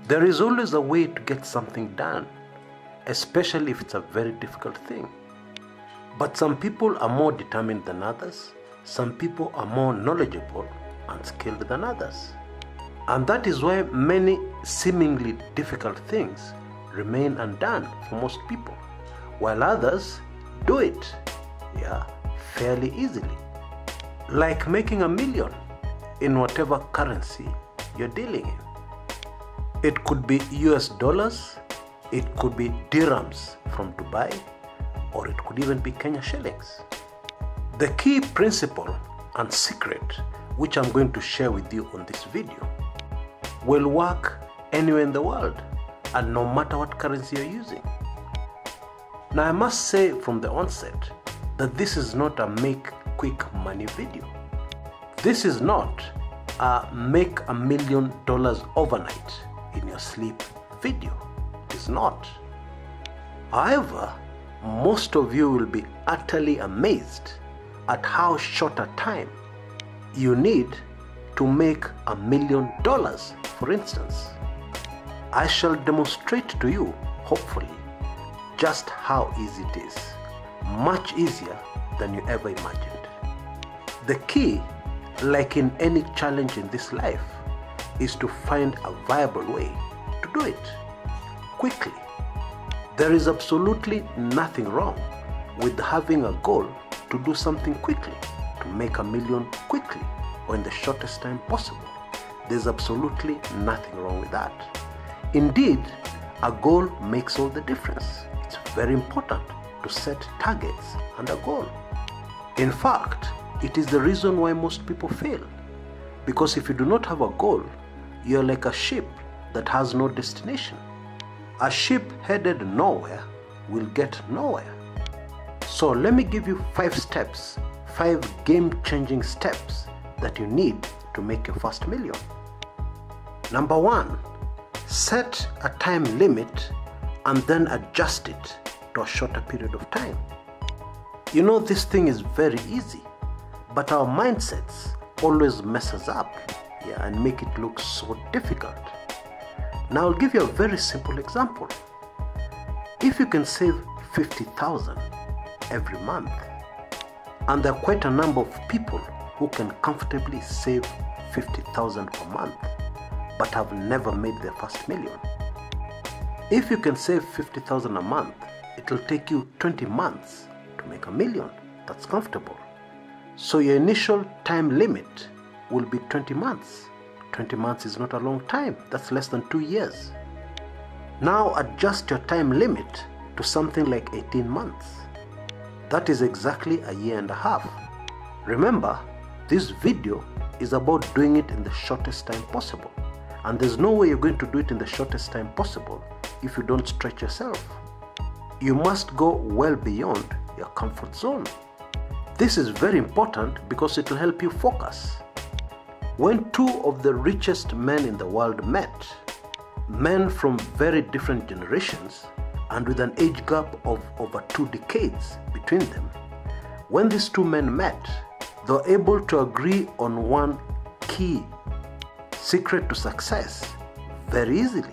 There is always a way to get something done, especially if it's a very difficult thing. But some people are more determined than others. Some people are more knowledgeable and skilled than others. And that is why many seemingly difficult things remain undone for most people, while others do it, fairly easily. Like making $1 million in whatever currency you're dealing in. It could be US dollars, it could be dirhams from Dubai, or it could even be Kenya shillings. The key principle and secret, which I'm going to share with you on this video, will work anywhere in the world and no matter what currency you're using. Now I must say from the onset that this is not a make quick money video. This is not a make $1 million overnight in your sleep video. It is not. However, most of you will be utterly amazed at how short a time you need to make $1 million, for instance. I shall demonstrate to you, hopefully, just how easy it is. Much easier than you ever imagined. The key, like in any challenge in this life, is to find a viable way to do it quickly. There is absolutely nothing wrong with having a goal to do something quickly, to make $1 million quickly or in the shortest time possible. There's absolutely nothing wrong with that. Indeed, a goal makes all the difference. It's very important to set targets and a goal. In fact, it is the reason why most people fail. Because if you do not have a goal, you're like a ship that has no destination. A ship headed nowhere will get nowhere. So let me give you 5 steps, 5 game-changing steps that you need to make your first million. Number 1, set a time limit and then adjust it to a shorter period of time. You know, this thing is very easy, but our mindsets always mess us up and make it look so difficult. Now I'll give you a very simple example. If you can save 50,000 every month, and there are quite a number of people who can comfortably save 50,000 per month but have never made their first million. If you can save 50,000 a month, it will take you 20 months to make $1 million. That's comfortable. So your initial time limit will be 20 months. 20 months is not a long time. That's less than 2 years. Now adjust your time limit to something like 18 months. That is exactly 1.5 years. Remember, this video is about doing it in the shortest time possible. And there's no way you're going to do it in the shortest time possible if you don't stretch yourself. You must go well beyond your comfort zone. This is very important because it will help you focus. When 2 of the richest men in the world met, men from very different generations and with an age gap of over 2 decades between them, when these 2 men met, they were able to agree on one key secret to success very easily.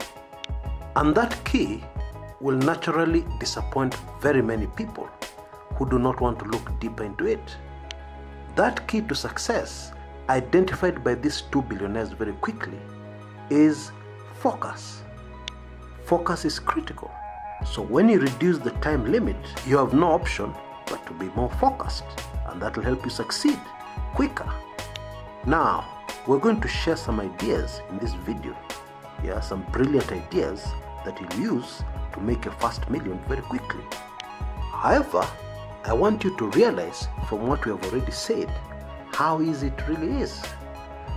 And that key will naturally disappoint very many people who do not want to look deeper into it. That key to success, identified by these 2 billionaires very quickly, is focus. Focus is critical. So when you reduce the time limit, you have no option but to be more focused, and that will help you succeed quicker. Now, we're going to share some ideas in this video. Some brilliant ideas that you'll use to make your first million very quickly. However, I want you to realize from what we have already said how easy it really is.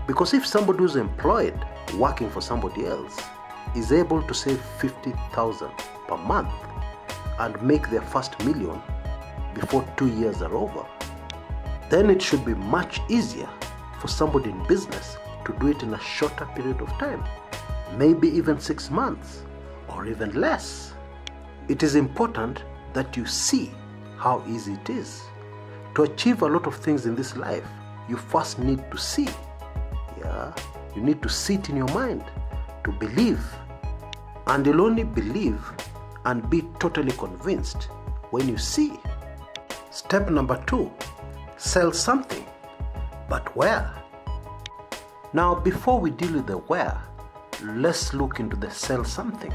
Because if somebody who's employed working for somebody else is able to save 50,000 per month and make their first million before 2 years are over, then it should be much easier for somebody in business to do it in a shorter period of time, maybe even 6 months or even less. It is important that you see how easy it is. To achieve a lot of things in this life, you first need to see. You need to see it in your mind, to believe And you'll only believe and be totally convinced when you see. Step number 2, sell something. But where? Now, before we deal with the where, let's look into the sell something.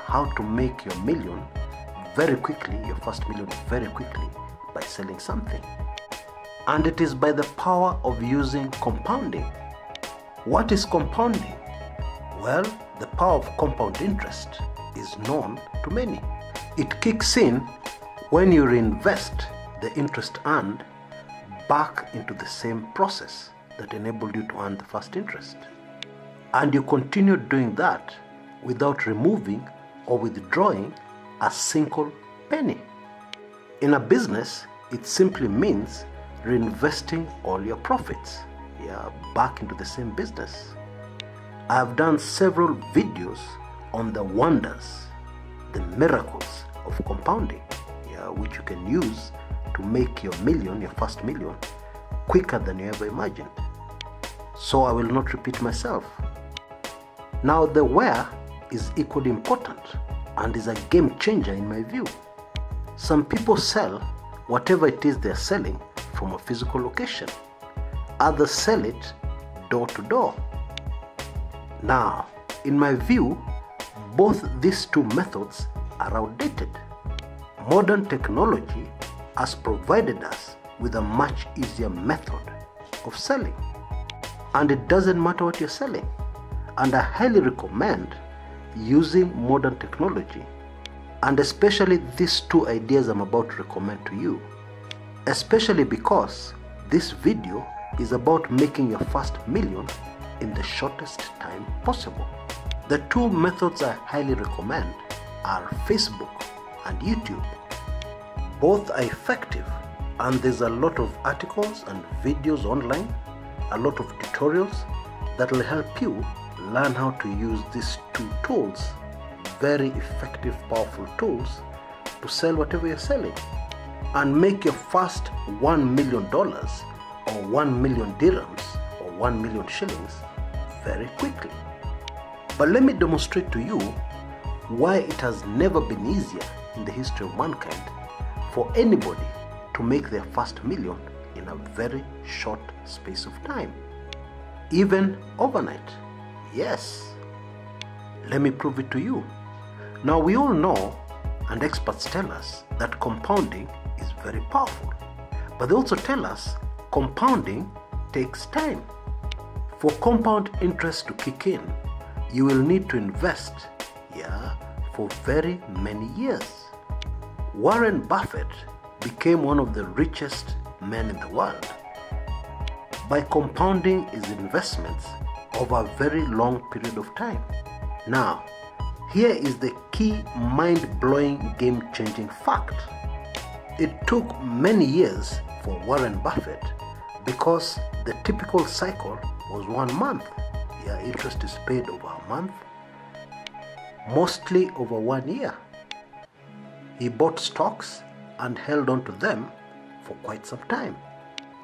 How to make your million very quickly, your first million very quickly by selling something. And it is by the power of using compounding. What is compounding? Well, the power of compound interest is known to many. It kicks in when you reinvest the interest earned back into the same process that enabled you to earn the first interest. And you continue doing that without removing or withdrawing a single penny. In a business, it simply means reinvesting all your profits back into the same business. I have done several videos on the wonders, the miracles of compounding, which you can use to make your million, your first million, quicker than you ever imagined. So I will not repeat myself. Now, the where is equally important and is a game changer in my view. Some people sell whatever it is they're selling from a physical location. Others sell it door to door. Now, in my view, both these two methods are outdated. Modern technology has provided us with a much easier method of selling. And it doesn't matter what you're selling. And I highly recommend using modern technology, and especially these two ideas I'm about to recommend to you. Especially because this video is about making your first million in the shortest time possible. The two methods I highly recommend are Facebook and YouTube. Both are effective, and there's a lot of articles and videos online, a lot of tutorials that will help you learn how to use these two tools, very effective, powerful tools, to sell whatever you're selling and make your first $1 million or 1 million dirhams or 1 million shillings very quickly. But let me demonstrate to you why it has never been easier in the history of mankind for anybody to make their first million in a very short space of time, even overnight. Yes, let me prove it to you. Now, we all know, and experts tell us, that compounding is very powerful, but they also tell us compounding takes time. For compound interest to kick in, you will need to invest for very many years. Warren Buffett became one of the richest men in the world by compounding his investments over a very long period of time. Now, here is the key mind-blowing, game-changing fact. It took many years for Warren Buffett because the typical cycle was 1 month. Interest is paid over a month, mostly over 1 year. He bought stocks and held on to them for quite some time.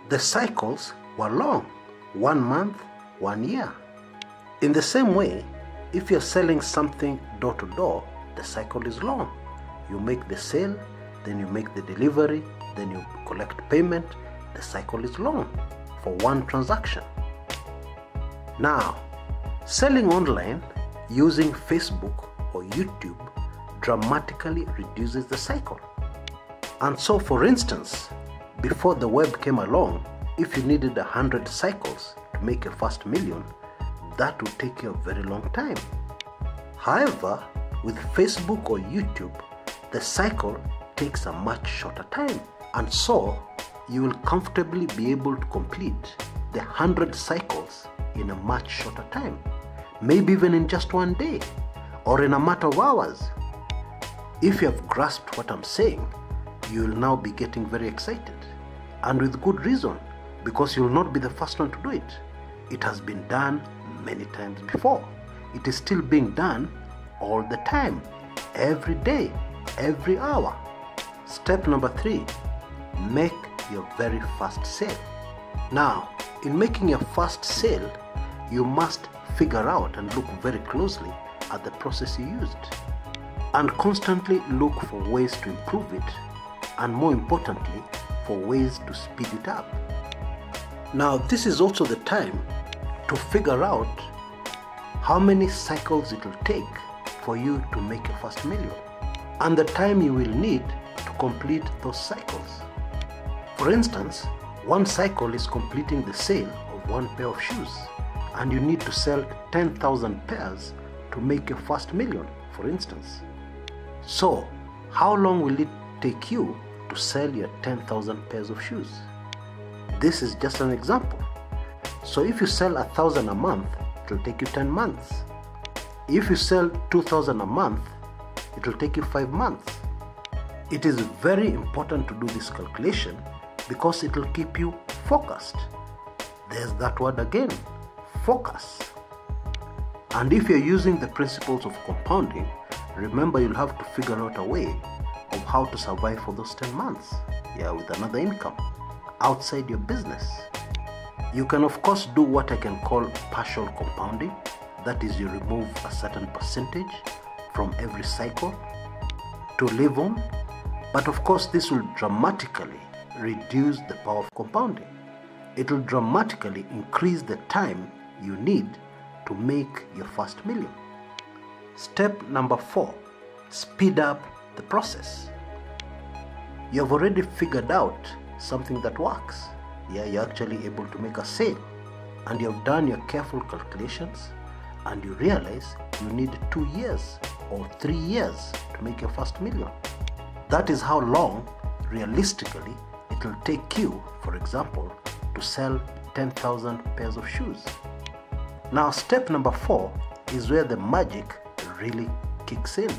The cycles were long, 1 month, 1 year. In the same way, if you're selling something door to door, the cycle is long. You make the sale, then you make the delivery, then you collect payment. The cycle is long for one transaction. Now, selling online using Facebook or YouTube dramatically reduces the cycle. And so, for instance, before the web came along, if you needed 100 cycles to make your first million, that would take you a very long time. However, with Facebook or YouTube, the cycle takes a much shorter time, and so you will comfortably be able to complete the 100 cycles in a much shorter time, maybe even in just 1 day or in a matter of hours. If you have grasped what I'm saying, you will now be getting very excited, and with good reason, because you will not be the first one to do it. It has been done many times before. It is still being done all the time, every day, every hour. Step number 3, make your very first sale. Now, in making your first sale, you must figure out and look very closely at the process you used, and constantly look for ways to improve it, and more importantly, for ways to speed it up. Now, this is also the time to figure out how many cycles it will take for you to make your first million, and the time you will need to complete those cycles. For instance, one cycle is completing the sale of one pair of shoes, and you need to sell 10,000 pairs to make your first million, for instance. So, how long will it take you to sell your 10,000 pairs of shoes? This is just an example. So if you sell 1,000 a month, it will take you 10 months. If you sell 2,000 a month, it will take you 5 months. It is very important to do this calculation because it will keep you focused. There's that word again, focus. And if you're using the principles of compounding, remember you'll have to figure out a way of how to survive for those 10 months, with another income outside your business. You can of course do what I can call partial compounding. That is, you remove a certain percentage from every cycle to live on. But of course this will dramatically reduce the power of compounding. It will dramatically increase the time you need to make your first million. Step number 4, speed up the process. You have already figured out something that works. You're actually able to make a sale, and you have done your careful calculations, and you realize you need 2 years or 3 years to make your first million. That is how long realistically it will take you, for example, to sell 10,000 pairs of shoes. Now, step number 4 is where the magic really kicks in.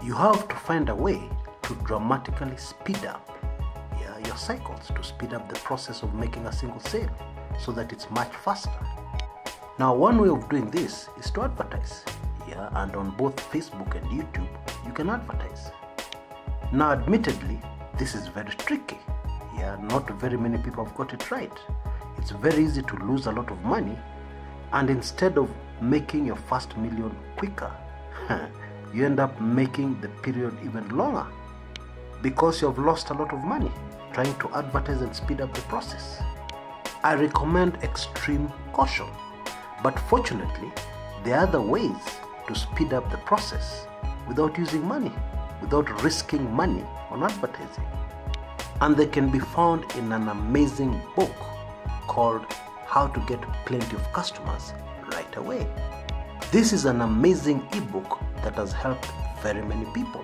You have to find a way to dramatically speed up your cycles, to speed up the process of making a single sale so that it's much faster. Now, one way of doing this is to advertise. And on both Facebook and YouTube, you can advertise. Now, admittedly, this is very tricky. Not very many people have got it right. It's very easy to lose a lot of money, and instead of making your first million quicker, you end up making the period even longer because you have lost a lot of money trying to advertise and speed up the process. I recommend extreme caution, but fortunately, there are other ways to speed up the process without using money, without risking money on advertising. And they can be found in an amazing book called How to Get Plenty of Customers Right Away. This is an amazing ebook that has helped very many people.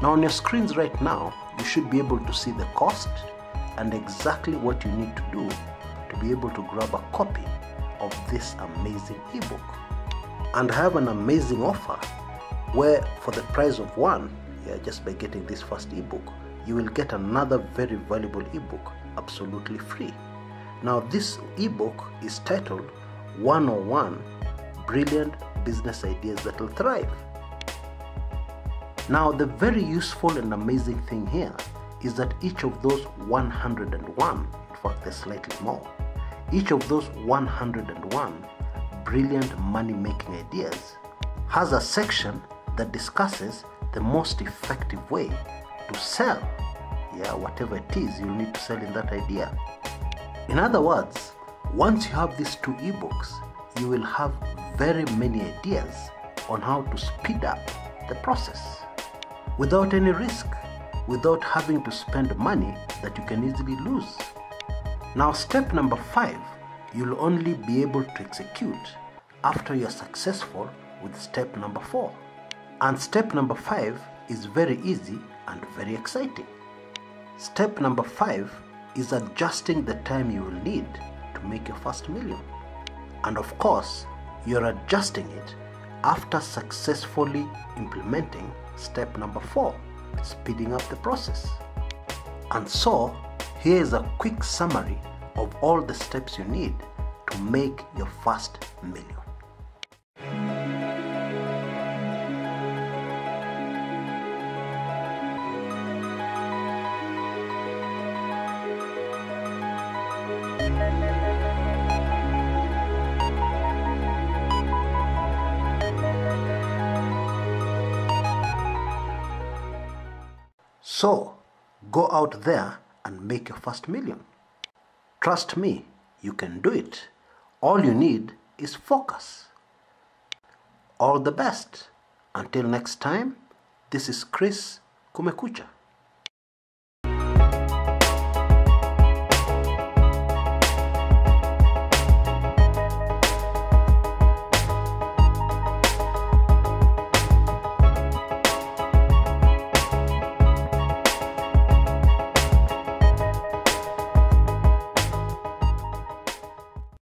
Now, on your screens right now, you should be able to see the cost and exactly what you need to do to be able to grab a copy of this amazing ebook. And I have an amazing offer where for the price of one, just by getting this first ebook, you will get another very valuable ebook absolutely free. Now, this ebook is titled 101 Brilliant Business Ideas That Will Thrive. Now, the very useful and amazing thing here is that each of those 101, in fact there's slightly more, each of those 101 brilliant money-making ideas has a section that discusses the most effective way to sell, whatever it is you'll need to sell in that idea. In other words, once you have these 2 ebooks, you will have very many ideas on how to speed up the process without any risk, without having to spend money that you can easily lose. Now, step number 5, you'll only be able to execute after you're successful with step number 4. And step number 5 is very easy and very exciting. Step number 5 is adjusting the time you will need to make your first million. And of course, you're adjusting it after successfully implementing step number 4, speeding up the process. And so, here is a quick summary of all the steps you need to make your first million. So, go out there and make your first million. Trust me, you can do it. All you need is focus. All the best. Until next time, this is Chris Kumekucha.